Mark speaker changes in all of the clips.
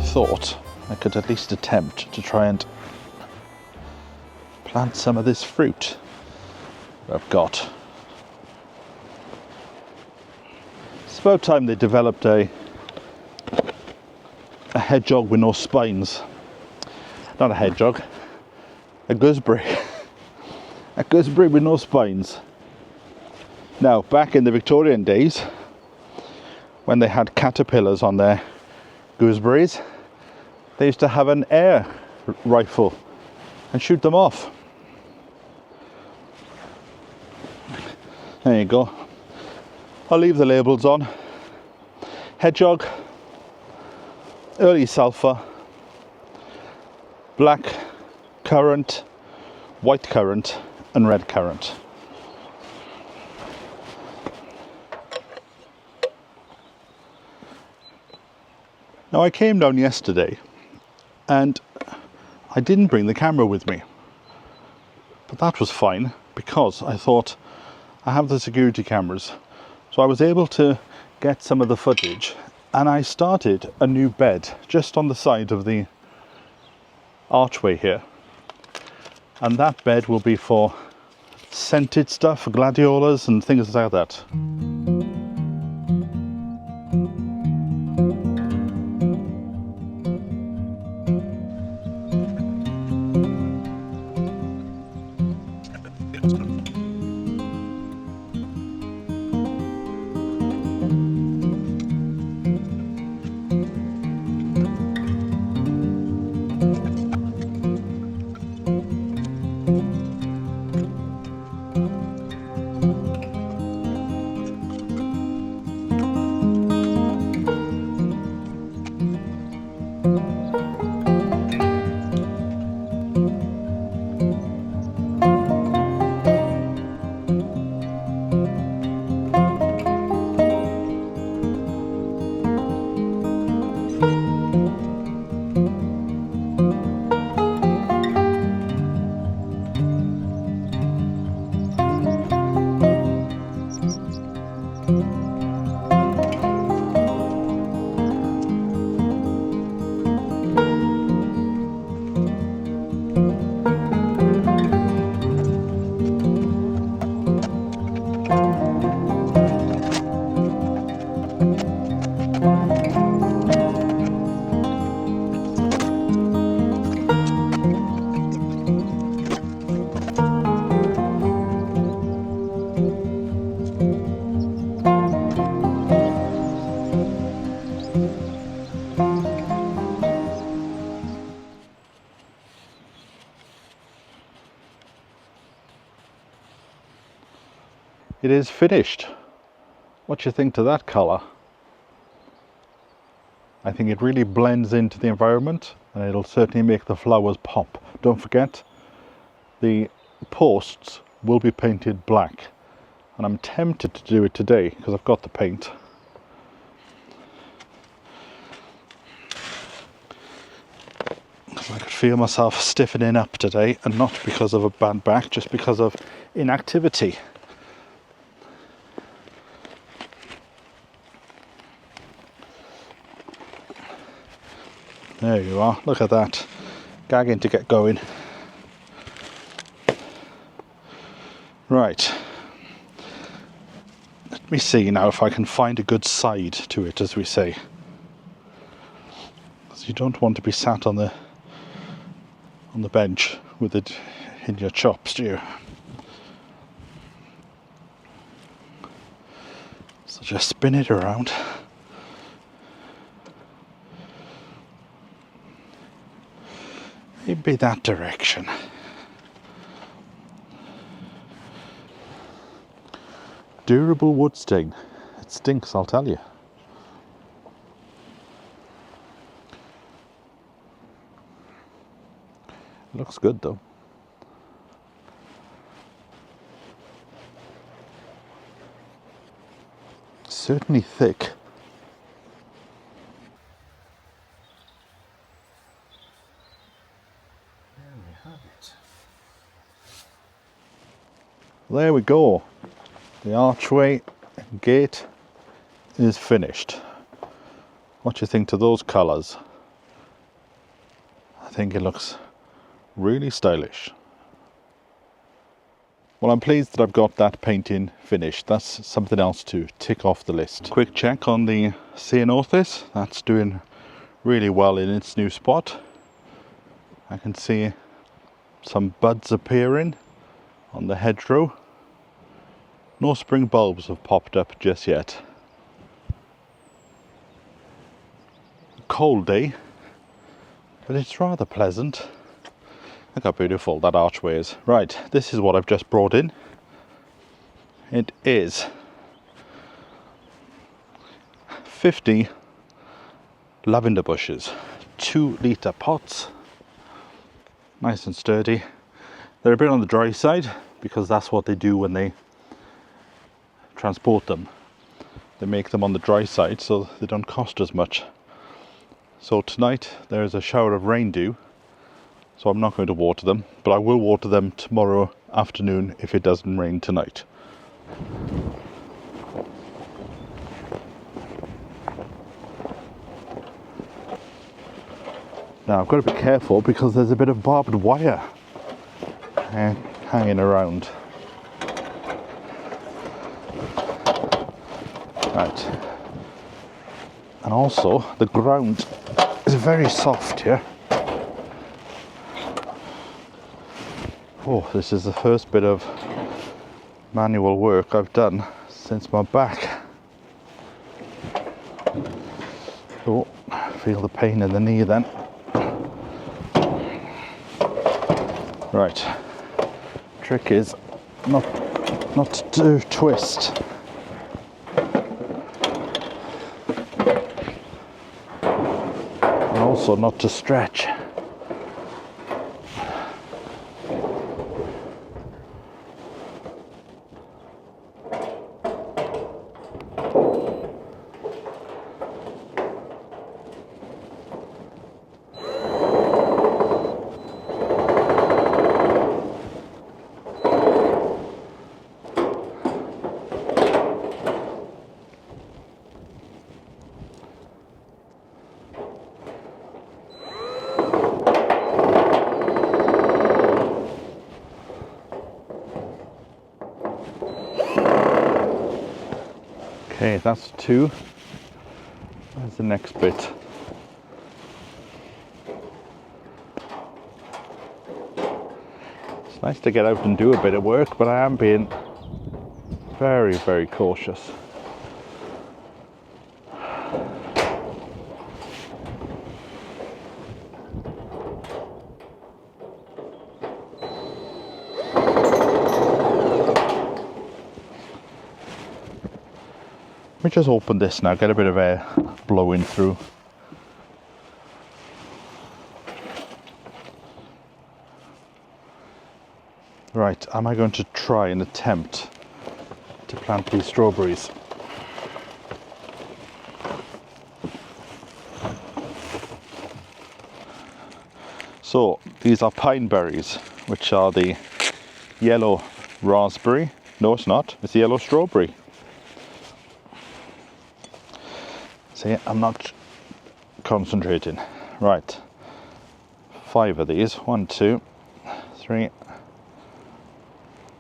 Speaker 1: thought I could at least attempt to try and plant some of this fruit I've got. It's about time they developed a hedgehog with no spines. Not a hedgehog, a gooseberry. A gooseberry with no spines. Now, back in the Victorian days, when they had caterpillars on their gooseberries, they used to have an air rifle and shoot them off. There you go. I'll leave the labels on. Hedgehog, early sulphur, black currant, white currant and red currant. Now I came down yesterday and I didn't bring the camera with me, but that was fine because I thought I have the security cameras, so I was able to get some of the footage, and I started a new bed just on the side of the archway here, and that bed will be for scented stuff, for gladiolas and things like that. It is finished. What do you think to that colour? I think it really blends into the environment and it'll certainly make the flowers pop. Don't forget, the posts will be painted black, and I'm tempted to do it today because I've got the paint. I could feel myself stiffening up today, and not because of a bad back, just because of inactivity. There you are, look at that, gagging to get going. Right, let me see now if I can find a good side to it, as we say. Because you don't want to be sat on the bench with it in your chops, do you? So just spin it around. Maybe that direction. Durable wood stain. It stinks, I'll tell you. It looks good though. Certainly thick. There we go. The archway and gate is finished. What do you think to those colours? I think it looks really stylish. Well, I'm pleased that I've got that painting finished. That's something else to tick off the list. Quick check on the Ceanothus. That's doing really well in its new spot. I can see some buds appearing on the hedgerow. No spring bulbs have popped up just yet. Cold day, but it's rather pleasant. Look how beautiful that archway is. Right, this is what I've just brought in. It is 50 lavender bushes, 2-litre pots, nice and sturdy. They're a bit on the dry side because that's what they do when they transport them. They make them on the dry side so they don't cost as much. So tonight there's a shower of rain due, so I'm not going to water them, but I will water them tomorrow afternoon if it doesn't rain tonight. Now I've got to be careful because there's a bit of barbed wire hanging around. Right. And also the ground is very soft here. Oh, this is the first bit of manual work I've done since my back. Oh, feel the pain in the knee then. Right, trick is not to twist. And also not to stretch. Okay, that's 2. Where's the next bit? It's nice to get out and do a bit of work, but I am being very, very cautious. Let me just open this now, get a bit of air blowing through. Right, am I going to try and attempt to plant these strawberries? So, these are pine berries, which are the yellow raspberry. No, it's not, it's the yellow strawberry. See, I'm not concentrating. Right, 5 of these. 1, 2, 3,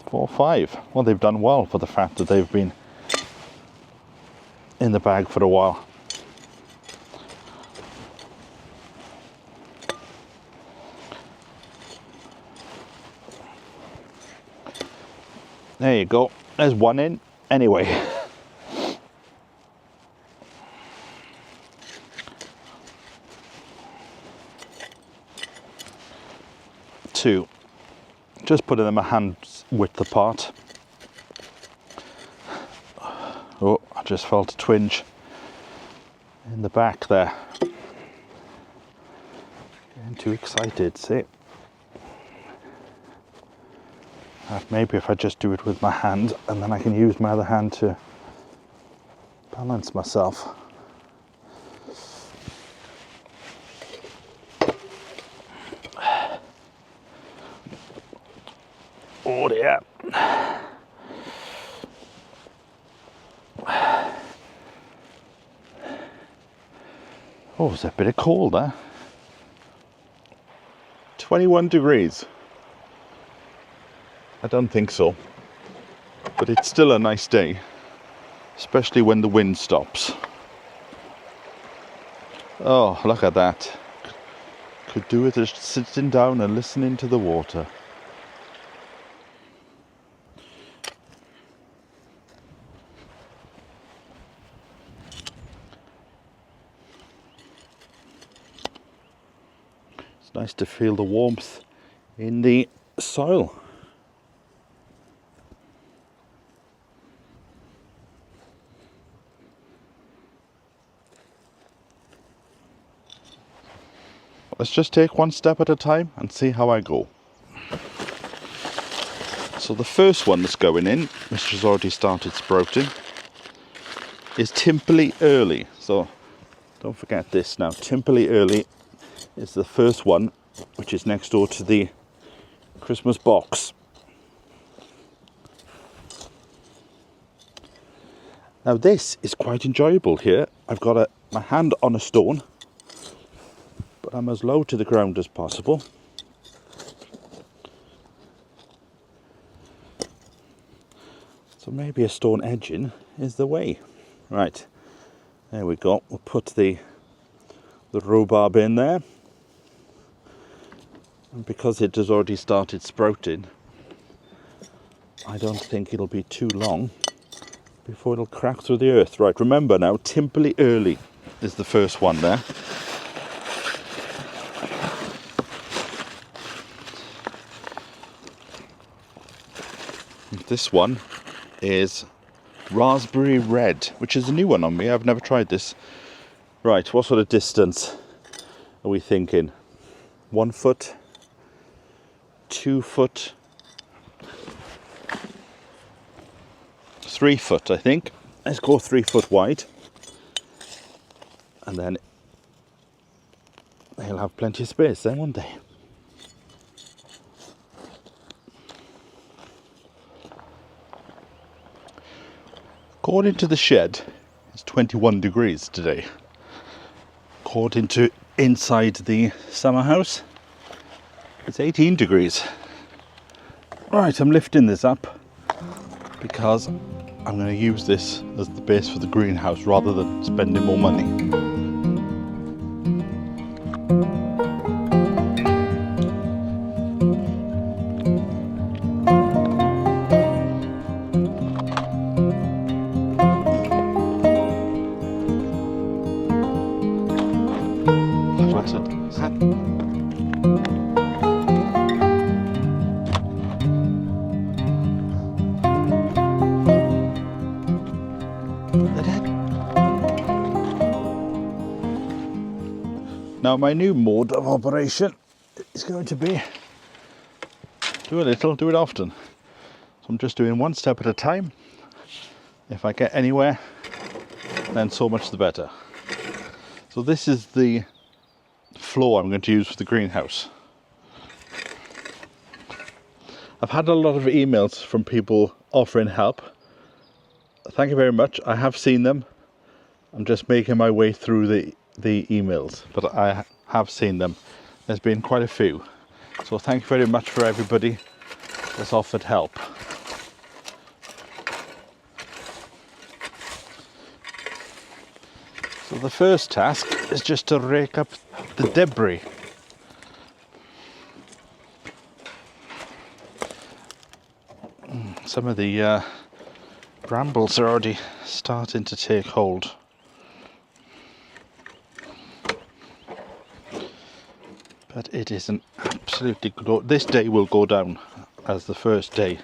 Speaker 1: 4, 5. Well, they've done well for the fact that they've been in the bag for a while. There you go. There's one in. Anyway. 2, just put it in my hands width apart. Oh, I just felt a twinge in the back there. Getting too excited, see? Maybe if I just do it with my hand and then I can use my other hand to balance myself. Oh dear. Oh, there's a bit of cold there. 21 degrees. I don't think so. But it's still a nice day, especially when the wind stops. Oh, look at that. Could do with just sitting down and listening to the water. It's nice to feel the warmth in the soil. Let's just take one step at a time and see how I go. So the first one that's going in, which has already started sprouting, is Timperley Early. So don't forget this now. Timperley Early is the first one, which is next door to the Christmas box. Now this is quite enjoyable here. I've got my hand on a stone, but I'm as low to the ground as possible. So maybe a stone edging is the way. Right, there we go. We'll put the rhubarb in there. And because it has already started sprouting, I don't think it'll be too long before it'll crack through the earth. Right, remember now, Timperley Early is the first one there. This one is Raspberry Red, which is a new one on me. I've never tried this. Right, what sort of distance are we thinking? 1 foot? 2 foot? 3 foot, I think. Let's go 3 foot wide. And then they'll have plenty of space then, won't they? According to the shed, it's 21 degrees today. According to inside the summer house, it's 18 degrees. Right, I'm lifting this up because I'm going to use this as the base for the greenhouse rather than spending more money. Now my new mode of operation is going to be do a little, do it often. So I'm just doing one step at a time. If I get anywhere, then so much the better. So this is the floor I'm going to use for the greenhouse. I've had a lot of emails from people offering help. Thank you very much. I have seen them. I'm just making my way through the emails, but I have seen them. There's been quite a few. So thank you very much for everybody that's offered help. So the first task is just to rake up the debris. Some of the brambles are already starting to take hold. But it is an absolutely good... This day will go down as the first day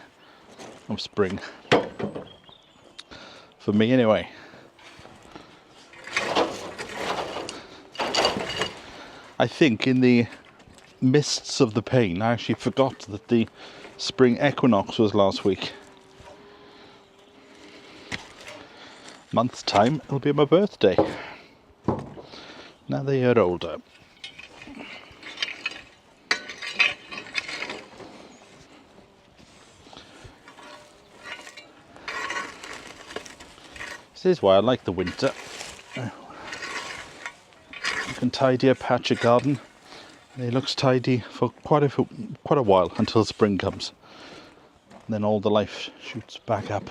Speaker 1: of spring. For me anyway. I think in the mists of the pain, I actually forgot that the spring equinox was last week. Month's time, it'll be my birthday. Now they are older. This is why I like the winter. You can tidy a patch of garden And it looks tidy for quite a while until spring comes. And then all the life shoots back up.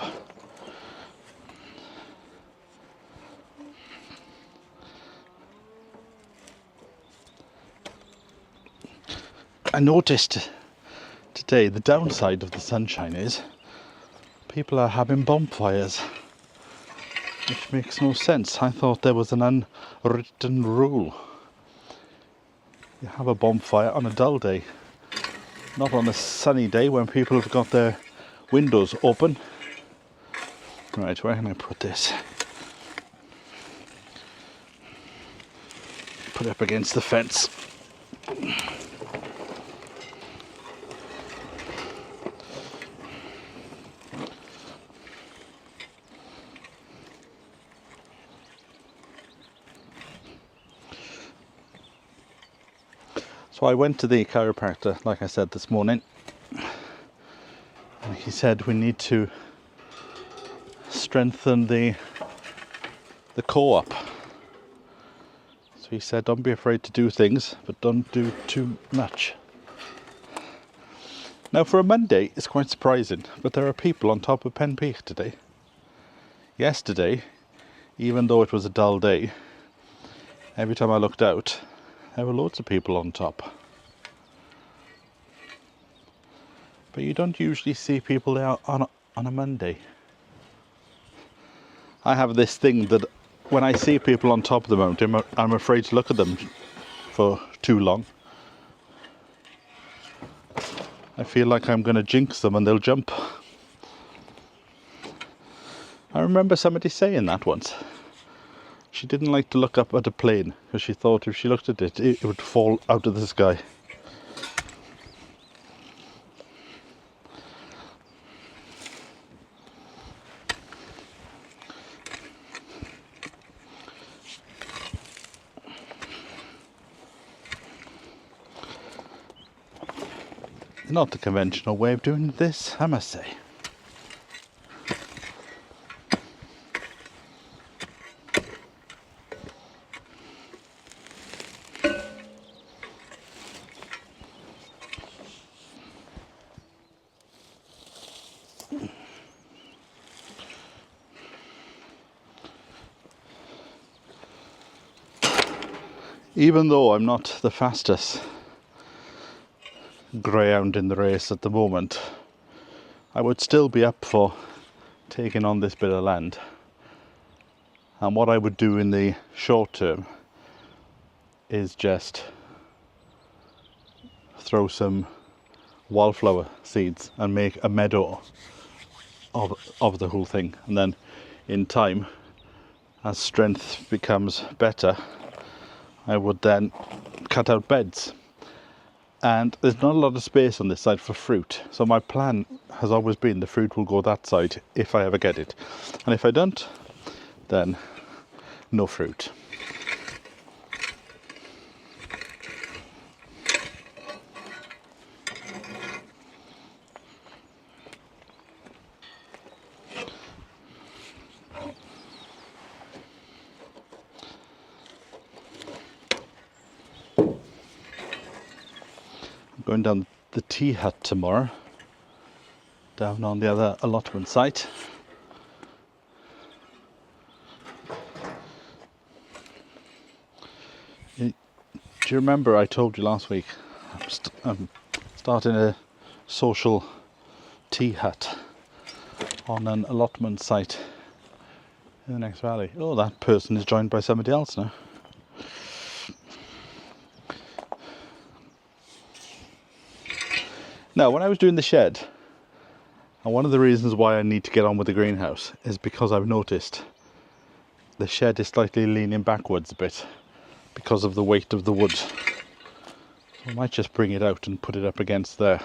Speaker 1: I noticed today the downside of the sunshine is people are having bonfires, which makes no sense. I thought there was an unwritten rule. You have a bonfire on a dull day, not on a sunny day when people have got their windows open. Right, where can I put this? Put it up against the fence. So I went to the chiropractor, like I said, this morning, and he said we need to strengthen the core up. So he said, don't be afraid to do things, but don't do too much. Now for a Monday, it's quite surprising, but there are people on top of Pen Peak today. Yesterday, even though it was a dull day, every time I looked out, there were loads of people on top. But you don't usually see people there on a Monday. I have this thing that when I see people on top of the mountain, I'm afraid to look at them for too long. I feel like I'm going to jinx them and they'll jump. I remember somebody saying that once. She didn't like to look up at a plane because she thought if she looked at it, it would fall out of the sky. Not the conventional way of doing this, I must say. Even though I'm not the fastest greyhound in the race at the moment, I would still be up for taking on this bit of land. And what I would do in the short term is just throw some wildflower seeds and make a meadow of the whole thing. And then in time, as strength becomes better, I would then cut out beds. And there's not a lot of space on this side for fruit, so my plan has always been the fruit will go that side if I ever get it, and if I don't, then no fruit. Going down the tea hut tomorrow, down on the other allotment site. Do you remember I told you last week I'm starting a social tea hut on an allotment site in the next valley? Oh, that person is joined by somebody else now. Now, when I was doing the shed, and one of the reasons why I need to get on with the greenhouse is because I've noticed the shed is slightly leaning backwards a bit because of the weight of the wood. So I might just bring it out and put it up against there,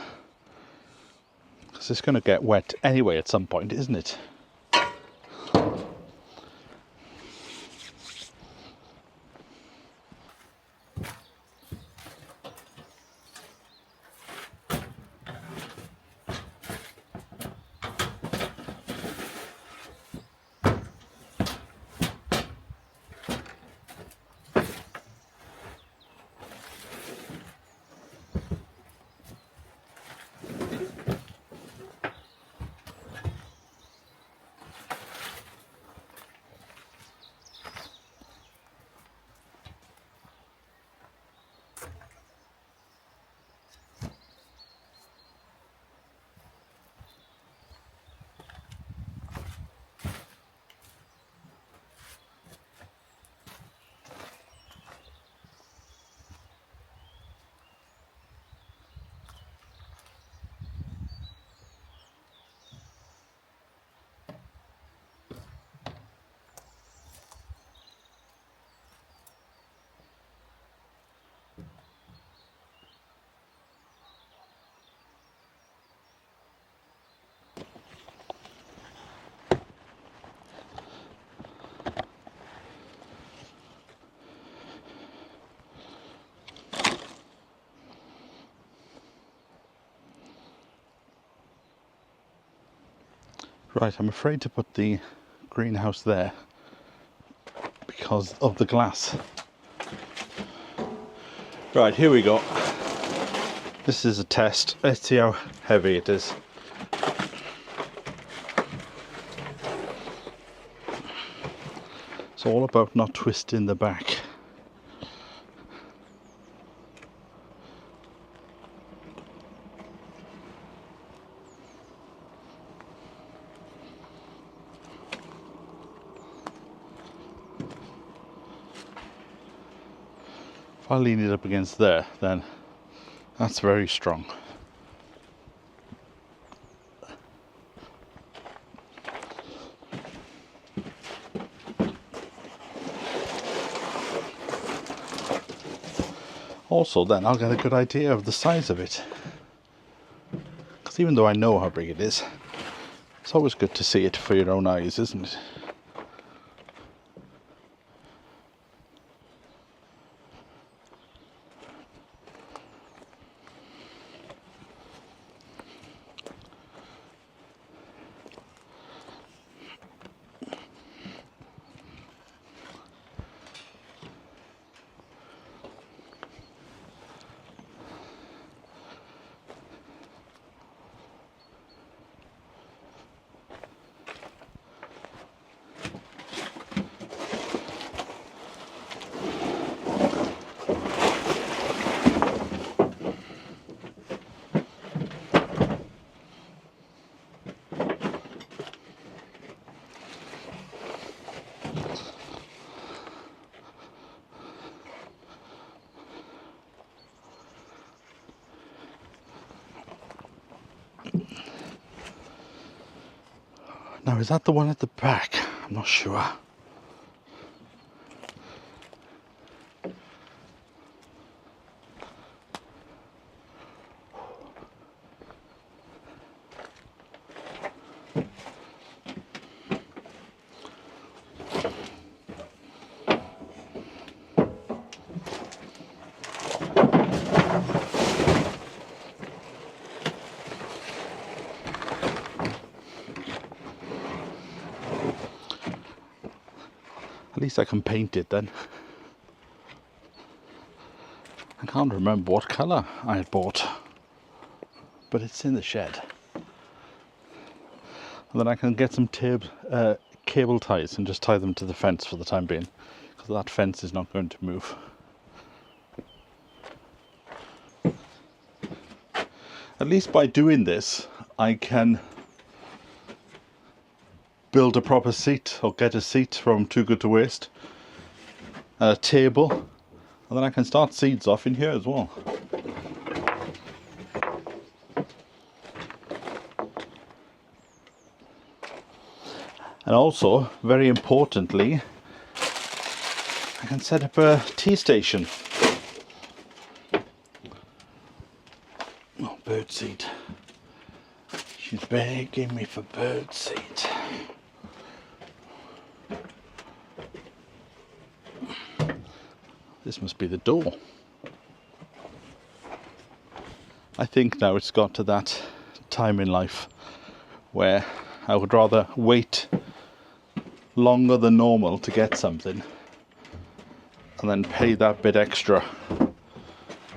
Speaker 1: because it's going to get wet anyway at some point, isn't it? Right, I'm afraid to put the greenhouse there because of the glass. Right, here we go. This is a test. Let's see how heavy it is. It's all about not twisting the back. If I lean it up against there, then that's very strong. Also, then I'll get a good idea of the size of it. Because even though I know how big it is, it's always good to see it for your own eyes, isn't it? Now, is that the one at the back? I'm not sure. At least I can paint it then. I can't remember what colour I had bought, but it's in the shed. And then I can get some cable ties and just tie them to the fence for the time being, because that fence is not going to move. At least by doing this, I can build a proper seat, or get a seat from Too Good to Waste, a table, and then I can start seeds off in here as well. And also, very importantly, I can set up a tea station. Oh, birdseed. She's begging me for birdseed. This must be the door. I think now it's got to that time in life where I would rather wait longer than normal to get something and then pay that bit extra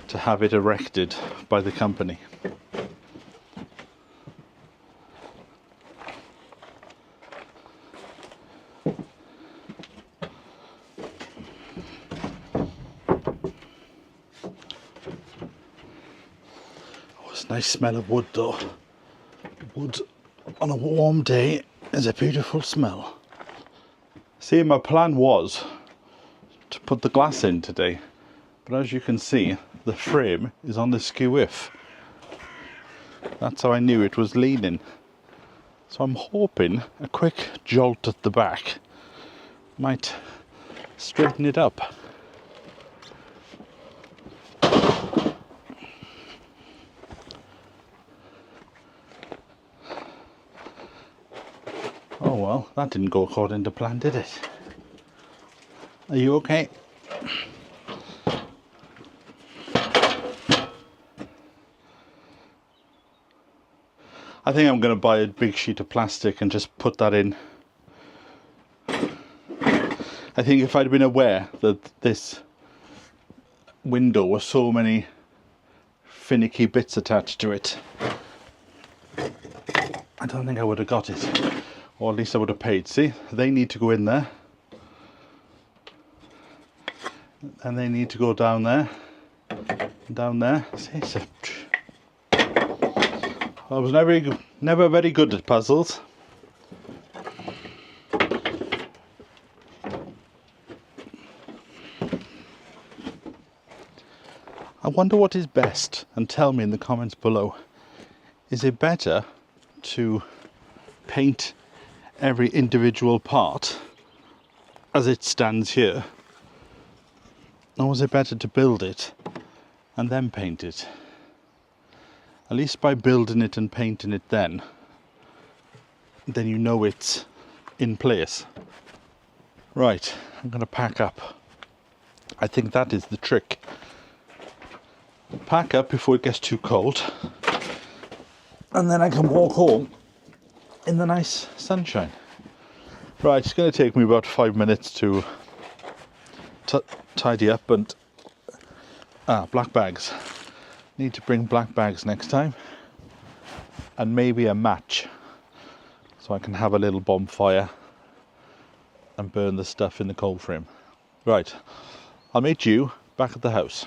Speaker 1: to have it erected by the company. Nice smell of wood though. Wood on a warm day is a beautiful smell. See, my plan was to put the glass in today, but as you can see, the frame is on the skew-if. That's how I knew it was leaning. So I'm hoping a quick jolt at the back might straighten it up. Oh well, that didn't go according to plan, did it? Are you okay? I think I'm going to buy a big sheet of plastic and just put that in. I think if I'd been aware that this window was so many finicky bits attached to it, I don't think I would have got it, or at least I would have paid. See, they need to go in there, and they need to go down there, See, so I was never very good at puzzles. I wonder what is best, and tell me in the comments below. Is it better to paint every individual part as it stands here, or is it better to build it and then paint it? At least by building it and painting it then you know it's in place. Right, I'm going to pack up. I think that is the trick. Pack up before it gets too cold, and then I can walk home in the nice sunshine. Right, it's going to take me about 5 minutes to tidy up. And black bags. Need to bring black bags next time, and maybe a match so I can have a little bonfire and burn the stuff in the cold frame. Right, I'll meet you back at the house.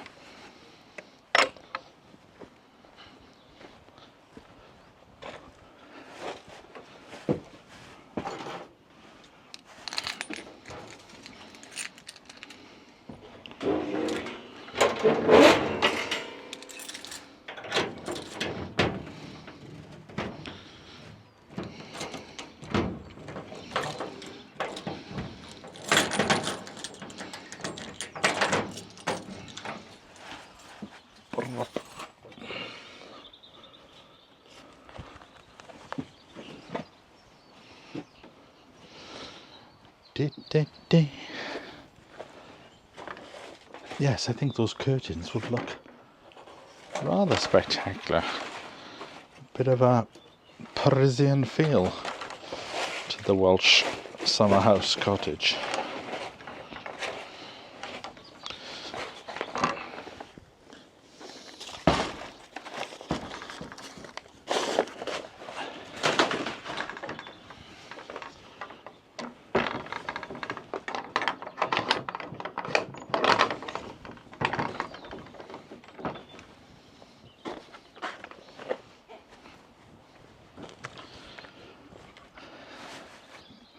Speaker 1: Yes, I think those curtains would look rather spectacular. A bit of a Parisian feel to the Welsh summer house cottage.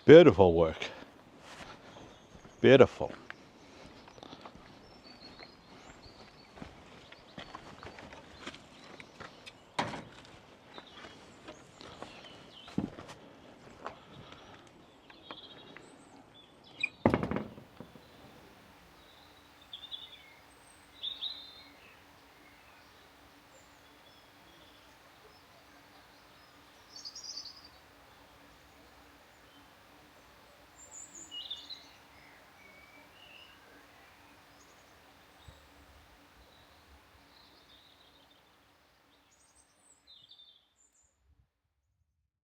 Speaker 1: Beautiful work. Beautiful.